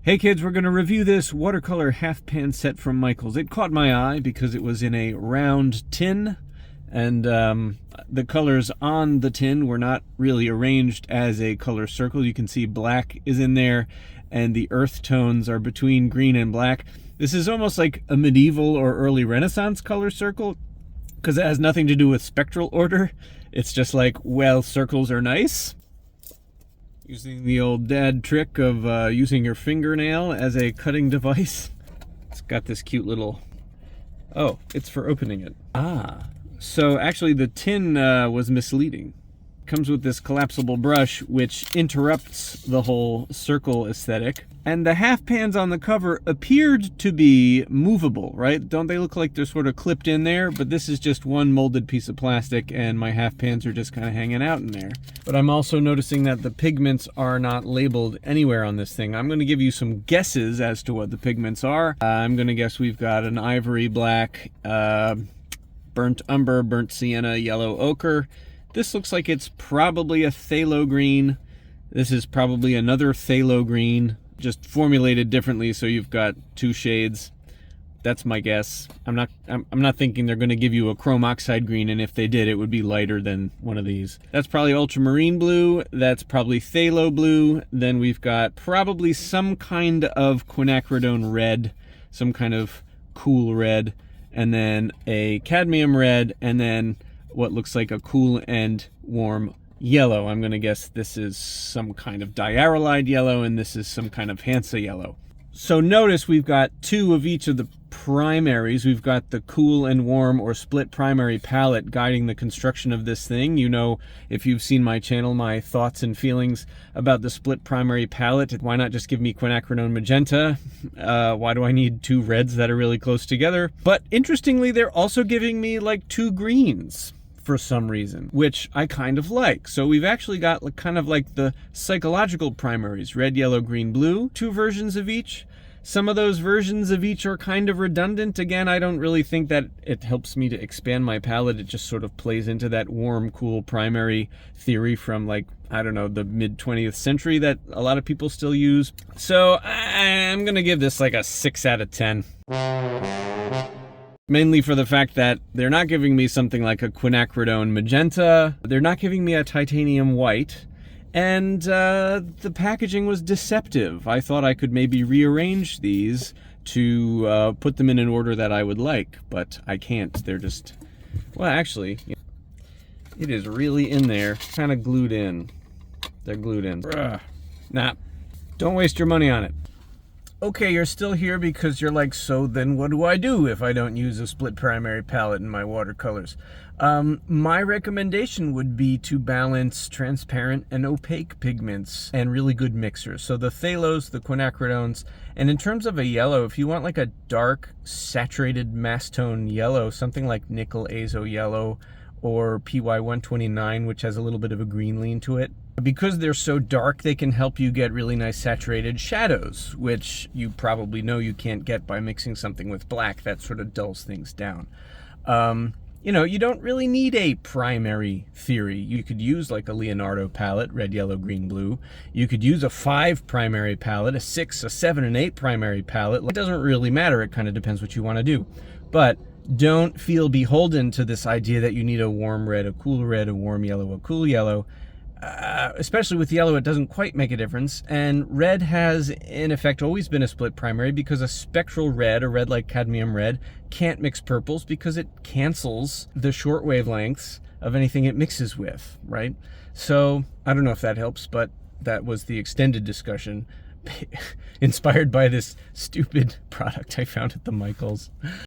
Hey kids, we're going to review this watercolor half pan set from Michaels. It caught my eye because it was in a round tin, and the colors on the tin were not really arranged as a color circle. You can see black is in there, and the earth tones are between green and black. This is almost like a medieval or early Renaissance color circle, because it has nothing to do with spectral order. It's just like, well, circles are nice. Using the old dad trick of using your fingernail as a cutting device. It's got this cute little... Oh, it's for opening it. So actually the tin was misleading. It comes with this collapsible brush which interrupts the whole circle aesthetic. And the half pans on the cover appeared to be movable, right? Don't they look like they're sort of clipped in there? But this is just one molded piece of plastic, and my half pans are just kind of hanging out in there. But I'm also noticing that the pigments are not labeled anywhere on this thing. I'm going to give you some guesses as to what the pigments are. I'm going to guess we've got an ivory black, burnt umber, burnt sienna, yellow ochre. This looks like it's probably a phthalo green. This is probably another phthalo green, just formulated differently, so you've got two shades. That's my guess. I'm not thinking they're going to give you a chrome oxide green, and if they did, it would be lighter than one of these. That's probably ultramarine blue. That's probably phthalo blue. Then we've got probably some kind of quinacridone red, some kind of cool red, and then a cadmium red, and then what looks like a cool and warm yellow. I'm going to guess this is some kind of diarylide yellow, and this is some kind of Hansa yellow. So notice we've got two of each of the primaries. We've got the cool and warm or split primary palette guiding the construction of this thing. You know, if you've seen my channel, my thoughts and feelings about the split primary palette. Why not just give me quinacridone magenta? Why do I need two reds that are really close together? But interestingly, they're also giving me like two greens for some reason, which I kind of like. So we've actually got kind of like the psychological primaries, red, yellow, green, blue, two versions of each. Some of those versions of each are kind of redundant. Again, I don't really think that it helps me to expand my palette. It just sort of plays into that warm, cool primary theory from, like, I don't know, the mid 20th century that a lot of people still use. So I'm gonna give this like a 6 out of 10. Mainly for the fact that they're not giving me something like a quinacridone magenta, they're not giving me a titanium white, and the packaging was deceptive. I thought I could maybe rearrange these to put them in an order that I would like, but I can't. They're just, well, actually, it is really in there, kind of glued in. They're glued in. Nah, don't waste your money on it. Okay, you're still here because you're like, so then what do I do if I don't use a split primary palette in my watercolors? My recommendation would be to balance transparent and opaque pigments and really good mixers. So the phthalos, the quinacridones, and in terms of a yellow, if you want like a dark, saturated mass tone yellow, something like nickel azo yellow or PY129, which has a little bit of a green lean to it. Because they're so dark, they can help you get really nice saturated shadows, which you probably know you can't get by mixing something with black. That sort of dulls things down. You know, you don't really need a primary theory. You could use like a Leonardo palette, red, yellow, green, blue. You could use a 5 primary palette, a 6, a 7, and 8 primary palette. It doesn't really matter. It kind of depends what you want to do. But don't feel beholden to this idea that you need a warm red, a cool red, a warm yellow, a cool yellow. Especially with yellow, it doesn't quite make a difference. And red has, in effect, always been a split primary because a spectral red, a red like cadmium red, can't mix purples because it cancels the short wavelengths of anything it mixes with, right? So I don't know if that helps, but that was the extended discussion inspired by this stupid product I found at the Michaels.